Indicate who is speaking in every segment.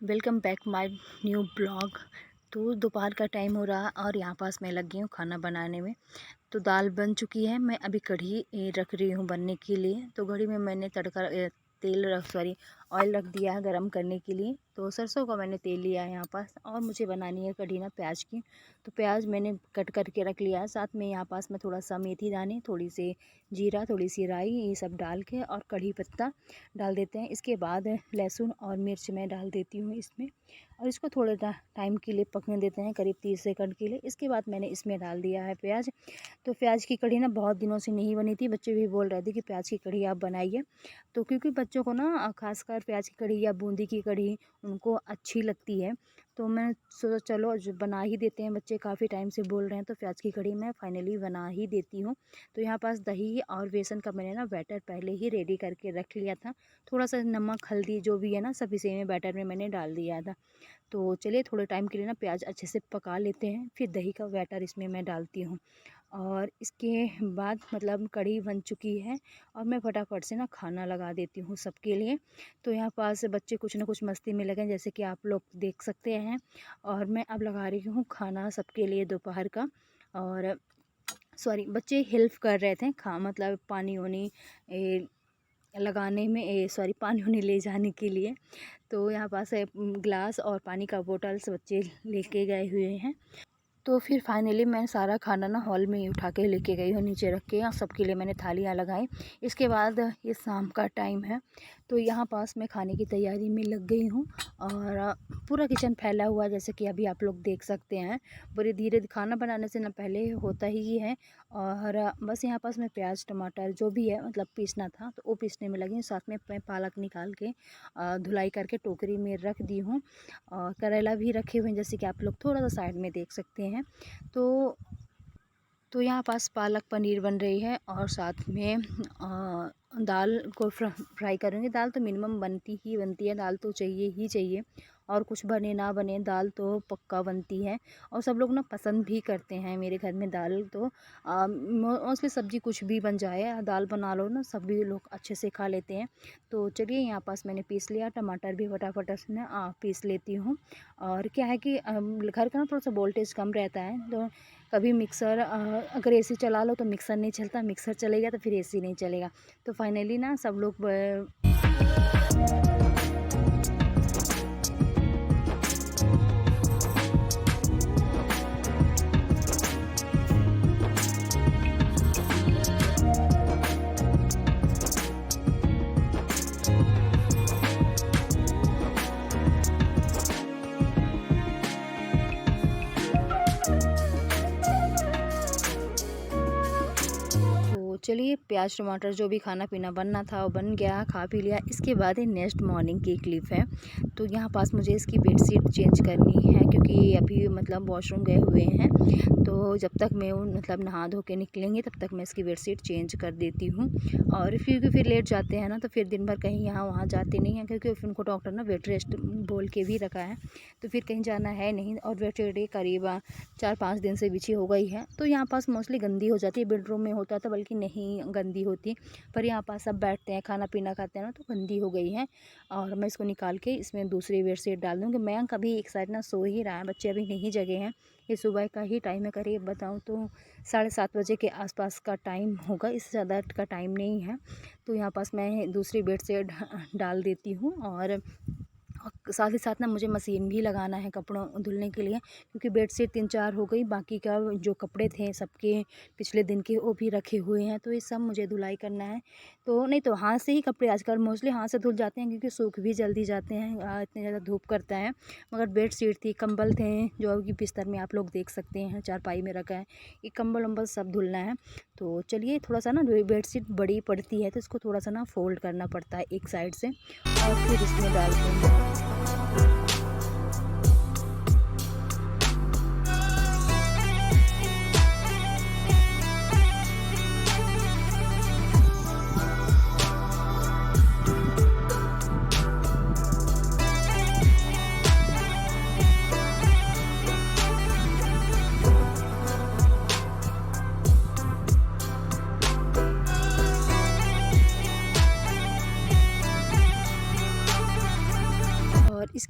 Speaker 1: Welcome back my new blog. तो दोपहर का टाइम हो रहा और यहाँ पास मैं लग गई हूँ खाना बनाने में। तो दाल बन चुकी है, मैं अभी कढ़ी रख रही हूँ बनने के लिए। तो कढ़ी में मैंने तड़का ऑयल रख दिया है गरम करने के लिए। तो सरसों का मैंने तेल लिया है यहाँ पास, और मुझे बनानी है कढ़ी ना प्याज की। तो प्याज मैंने कट करके रख लिया है। साथ में यहाँ पास मैं थोड़ा सा मेथी दाने, थोड़ी सी जीरा, थोड़ी सी राई, ये सब डाल के और कढ़ी पत्ता डाल देते हैं। इसके बाद लहसुन और मिर्च मैं डाल देती हूँ इसमें, और इसको थोड़ा टाइम के लिए पकने देते हैं, करीब 30 सेकंड के लिए। इसके बाद मैंने इसमें डाल दिया है प्याज। तो प्याज की कढ़ी ना बहुत दिनों से नहीं बनी थी, बच्चे भी बोल रहे थे कि प्याज की कढ़ी आप बनाइए। तो क्योंकि बच्चों को ना खासकर प्याज की कढ़ी या बूंदी की कढ़ी उनको अच्छी लगती है, तो मैं सोचा चलो जो बना ही देते हैं, बच्चे काफ़ी टाइम से बोल रहे हैं, तो प्याज की कढ़ी मैं फाइनली बना ही देती हूँ। तो यहाँ पास दही और बेसन का मैंने ना बैटर पहले ही रेडी करके रख लिया था। थोड़ा सा नमक, हल्दी जो भी है ना सब इसी में बैटर में मैंने डाल दिया था। तो चलिए थोड़े टाइम के लिए ना प्याज अच्छे से पका लेते हैं, फिर दही का बैटर इसमें मैं डालती हूँ। और इसके बाद मतलब कढ़ी बन चुकी है, और मैं फटाफट से ना खाना लगा देती हूँ सबके लिए। तो यहाँ पास बच्चे कुछ ना कुछ मस्ती में लगे, जैसे कि आप लोग देख सकते हैं। और मैं अब लगा रही हूँ खाना सबके लिए दोपहर का। और बच्चे हेल्प कर रहे थे मतलब पानी वानी लगाने में, पानी वानी ले जाने के लिए। तो यहाँ पास ग्लास और पानी का बोतल्स बच्चे लेके गए हुए हैं। तो फिर फाइनली मैं सारा खाना ना हॉल में ही उठा के लेके गई हूँ, नीचे रख के, और सबके लिए मैंने थालियाँ लगाई। इसके बाद ये शाम का टाइम है, तो यहाँ पास मैं खाने की तैयारी में लग गई हूँ। और पूरा किचन फैला हुआ है, जैसे कि अभी आप लोग देख सकते हैं। बड़े धीरे खाना बनाने से ना पहले होता ही है। और बस यहाँ पास मैं प्याज टमाटर जो भी है मतलब पीसना था, तो वो पीसने में लगी हूँ। साथ में मैं पालक निकाल के धुलाई करके टोकरी में रख दी हूँ। और करेला भी रखे हुए हैं, जैसे कि आप लोग थोड़ा सा साइड में देख सकते हैं। तो यहाँ पास पालक पनीर बन रही है, और साथ में दाल को फ्राई करूँगी। दाल तो मिनिमम बनती ही बनती है, दाल तो चाहिए ही चाहिए, और कुछ बने ना बने दाल तो पक्का बनती है। और सब लोग ना पसंद भी करते हैं मेरे घर में दाल। तो मोस्टली सब्ज़ी कुछ भी बन जाए, दाल बना लो ना, सभी लोग अच्छे से खा लेते हैं। तो चलिए यहाँ पास मैंने पीस लिया, टमाटर भी फटाफट से पीस लेती हूँ। और क्या है कि घर का ना थोड़ा सा वोल्टेज कम रहता है, तो कभी मिक्सर अगर एसी चला लो तो मिक्सर नहीं चलता, मिक्सर चलेगा तो फिर एसी नहीं चलेगा। तो फाइनली ना सब लोग चलिए प्याज टमाटर जो भी खाना पीना बनना था वो बन गया, खा पी लिया। इसके बाद ही नेक्स्ट मॉर्निंग की क्लिप है। तो यहाँ पास मुझे इसकी बेडशीट चेंज करनी है, क्योंकि अभी मतलब वॉशरूम गए हुए हैं। तो जब तक मैं मतलब नहा धो के निकलेंगे तब तक मैं इसकी बेडशीट चेंज कर देती हूँ। और क्योंकि फिर लेट जाते हैं ना, तो फिर दिन भर कहीं यहाँ वहाँ जाते नहीं हैं, क्योंकि उनको डॉक्टर ना बेड रेस्ट बोल के भी रखा है। तो फिर कहीं जाना है नहीं, और बेडशीट करीब 4-5 दिन से बिछी हो गई है। तो यहाँ पास मोस्टली गंदी हो जाती है, बेडरूम में होता था बल्कि नहीं गंदी होती, पर यहाँ पास सब बैठते हैं खाना पीना खाते हैं ना, तो गंदी हो गई है। और मैं इसको निकाल के इसमें दूसरी बेडशीट डाल दूँगी। मैं कभी एक साइड ना सो ही रहा है, बच्चे अभी नहीं जगे हैं। ये सुबह का ही टाइम है, करीब बताऊँ तो 7:30 बजे के आसपास का टाइम होगा, इससे ज़्यादा का टाइम नहीं है। तो यहाँ पास मैं दूसरी बेडशीट डाल देती हूँ। और साथ ही साथ ना मुझे मशीन भी लगाना है कपड़ों धुलने के लिए, क्योंकि बेडशीट 3-4 हो गई, बाकी का जो कपड़े थे सबके पिछले दिन के वो भी रखे हुए हैं, तो ये सब मुझे धुलाई करना है। तो नहीं तो हाथ से ही कपड़े आजकल मोस्टली हाथ से धुल जाते हैं, क्योंकि सूख भी जल्दी जाते हैं, इतनी ज़्यादा धूप करता है। मगर बेडशीट थी, कंबल थे, जो कि बिस्तर में आप लोग देख सकते हैं चारपाई में रखा है, ये कंबल वम्बल सब धुलना है। तो चलिए थोड़ा सा ना बेडशीट बड़ी पड़ती है, तो इसको थोड़ा सा ना फोल्ड करना पड़ता है एक साइड से, और फिर इसमें डालते हैं।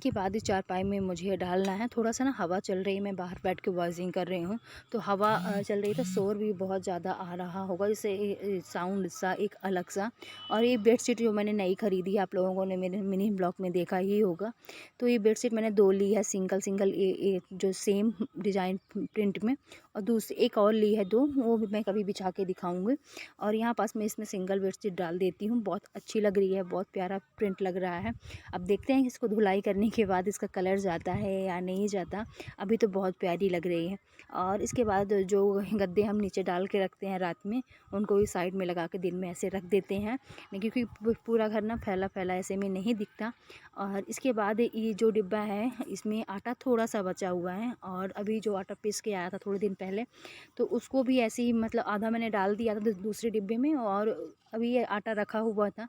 Speaker 1: इसके बाद इस चारपाई में मुझे डालना है। थोड़ा सा ना हवा चल रही है, मैं बाहर बैठ के वॉइसिंग कर रही हूँ, तो हवा चल रही है तो शोर भी बहुत ज़्यादा आ रहा होगा, इससे साउंड सा एक अलग सा। और ये बेडशीट जो मैंने नई खरीदी है, आप लोगों ने मेरे मिनी ब्लॉग में देखा ही होगा। तो ये बेडशीट मैंने 2 ली है, सिंगल सिंगल ये जो सेम डिज़ाइन प्रिंट में, और दूसरी एक और ली है 2, वो भी मैं कभी बिछा के दिखाऊंगी। और यहाँ पास मैं इसमें सिंगल बेडशीट डाल देती हूँ। बहुत अच्छी लग रही है, बहुत प्यारा प्रिंट लग रहा है। अब देखते हैं कि इसको धुलाई करने के बाद इसका कलर जाता है या नहीं जाता। अभी तो बहुत प्यारी लग रही है। और इसके बाद जो गद्दे हम नीचे डाल के रखते हैं रात में, उनको भी साइड में लगा के दिन में ऐसे रख देते हैं, क्योंकि पूरा घर ना फैला फैला ऐसे में नहीं दिखता। और इसके बाद ये जो डिब्बा है, इसमें आटा थोड़ा सा बचा हुआ है, और अभी जो आटा पीस के आया था थोड़े दिन पहले, तो उसको भी ऐसे ही मतलब आधा मैंने डाल दिया था दूसरे डिब्बे में, और अभी ये आटा रखा हुआ था,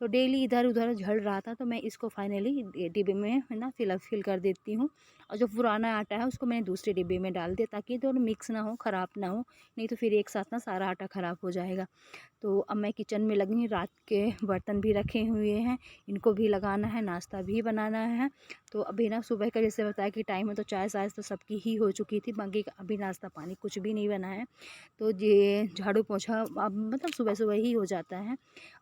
Speaker 1: तो डेली इधर उधर झड़ रहा था, तो मैं इसको फाइनली डिब्बे में है ना फिल कर देती हूँ। और जो पुराना आटा है उसको मैंने दूसरे डिब्बे में डाल दिया, ताकि दोनों मिक्स ना हो, ख़राब ना हो, नहीं तो फिर एक साथ ना सारा आटा ख़राब हो जाएगा। तो अब मैं किचन में लगी हूँ, रात के बर्तन भी रखे हुए हैं, इनको भी लगाना है, नाश्ता भी बनाना है। तो अभी ना सुबह का जैसे बताया कि टाइम है, तो चाय साय तो सबकी ही हो चुकी थी, बाकी अभी नाश्ता पानी कुछ भी नहीं बना है। तो ये झाड़ू पोछा अब मतलब सुबह सुबह ही हो जाता है।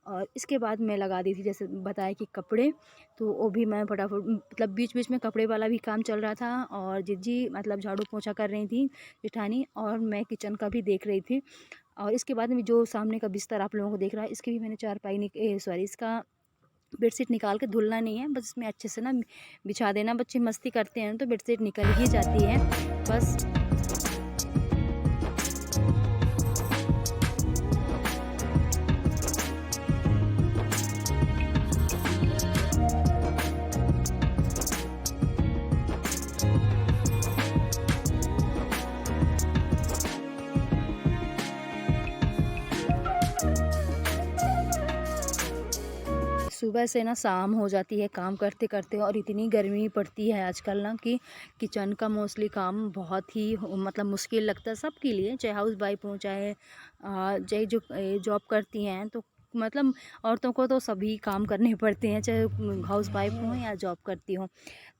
Speaker 1: और इसके बाद मैं लगा दी थी जैसे बताया कि कपड़े, तो वो भी मैं फटाफट मतलब बीच बीच में कपड़े वाला भी काम चल रहा था, और जिज्जी मतलब झाड़ू पोछा कर रही थी जेठानी, और मैं किचन का भी देख रही थी। और इसके बाद में जो सामने का बिस्तर आप लोगों को दिख रहा है, इसकी भी मैंने चारपाई सॉरी इसका बेडशीट निकाल के धुलना नहीं है, बस इसमें अच्छे से ना बिछा देना। बच्चे मस्ती करते हैं तो बेडशीट निकल ही जाती है बस। सुबह से ना शाम हो जाती है काम करते करते, और इतनी गर्मी पड़ती है आजकल ना कि किचन का मोस्टली काम बहुत ही मतलब मुश्किल लगता है सबके लिए, चाहे हाउस वाइफ हो, चाहे जो जॉब करती हैं, तो मतलब औरतों को तो सभी काम करने पड़ते हैं, चाहे हाउस वाइफ हो या जॉब करती हो।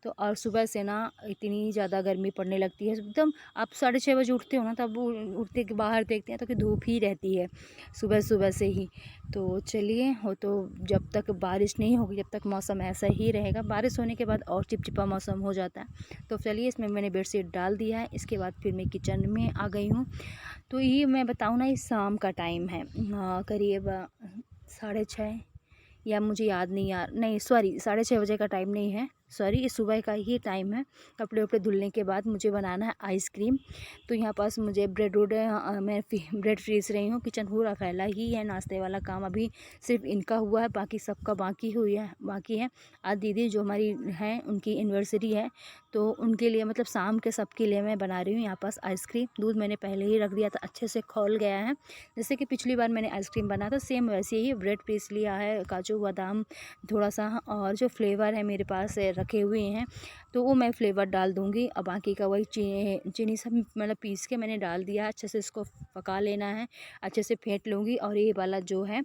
Speaker 1: तो और सुबह से ना इतनी ज़्यादा गर्मी पड़ने लगती है एकदम। आप 6:30 बजे उठते हो ना, तब वो उठते के बाहर देखते हैं तो कि धूप ही रहती है सुबह सुबह से ही। तो चलिए, हो तो जब तक बारिश नहीं होगी जब तक मौसम ऐसा ही रहेगा, बारिश होने के बाद और चिपचिपा मौसम हो जाता है। तो चलिए, इसमें मैंने बेडशीट डाल दिया है। इसके बाद फिर मैं किचन में आ गई हूँ। तो ये मैं बताऊँ ना, इस शाम का टाइम है, करीब 6:30, या मुझे याद नहीं यार, नहीं सॉरी 6:30 बजे का टाइम नहीं है, सॉरी ये सुबह का ही टाइम है। कपड़े वपड़े धुलने के बाद मुझे बनाना है आइसक्रीम। तो यहाँ पास मुझे ब्रेड रोड मैं ब्रेड फ्रीज रही हूँ। किचन पूरा फैला ही है, नाश्ते वाला काम अभी सिर्फ इनका हुआ है, बाकी सबका बाकी है। आज दीदी जो हमारी हैं उनकी एनिवर्सरी है, तो उनके लिए मतलब शाम के सबके लिए मैं बना रही हूँ यहाँ पास आइसक्रीम। दूध मैंने पहले ही रख दिया था, अच्छे से खौल गया है। जैसे कि पिछली बार मैंने आइसक्रीम बनाया था सेम वैसे ही ब्रेड पीस लिया है, काजू बादाम थोड़ा सा, और जो फ्लेवर है मेरे पास रखे हुए हैं, तो वो मैं फ्लेवर डाल दूँगी। और बाकी का वही चीनी सब मतलब पीस के मैंने डाल दिया। अच्छे से इसको पका लेना है, अच्छे से फेंट लूँगी। और ये वाला जो है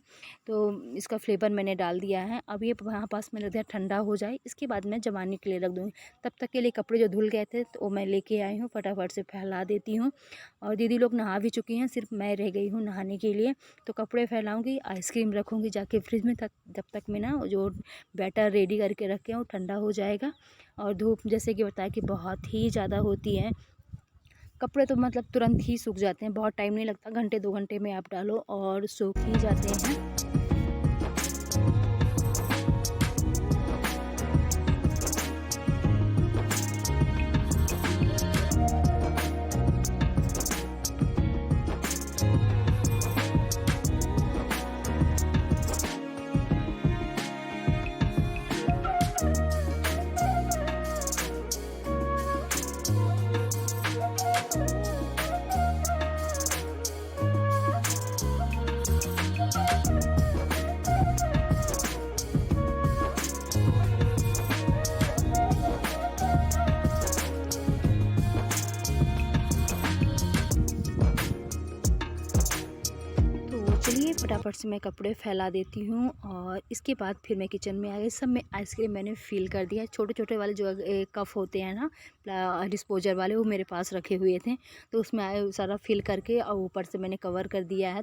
Speaker 1: तो इसका फ्लेवर मैंने डाल दिया है। अब ये यहाँ पास में रख दिया ठंडा हो जाए, इसके बाद मैं जमाने के लिए रख दूँगी। तब तक के लिए कपड़े जो धुल गए थे तो वो मैं लेके आई हूँ, फटाफट से फैला देती हूँ। और दीदी लोग नहा भी चुकी हैं, सिर्फ मैं रह गई हूँ नहाने के लिए। तो कपड़े फैलाऊँगी, आइसक्रीम रखूँगी जाके फ्रिज में, जब तक मैं ना जो बैटर रेडी करके रखे हैं वो ठंडा हो जाएगा। और धूप जैसे कि बताया कि बहुत ही ज़्यादा होती है, कपड़े तो मतलब तुरंत ही सूख जाते हैं, बहुत टाइम नहीं लगता, घंटे 2 घंटे में आप डालो और सूख ही जाते हैं। फटाफट से मैं कपड़े फैला देती हूँ और इसके बाद फिर मैं किचन में आ गई। सब में आइसक्रीम मैंने फ़िल कर दिया। छोटे छोटे वाले जो कप होते हैं ना डिस्पोजर वाले, वो मेरे पास रखे हुए थे, तो उसमें सारा फ़िल करके और ऊपर से मैंने कवर कर दिया है।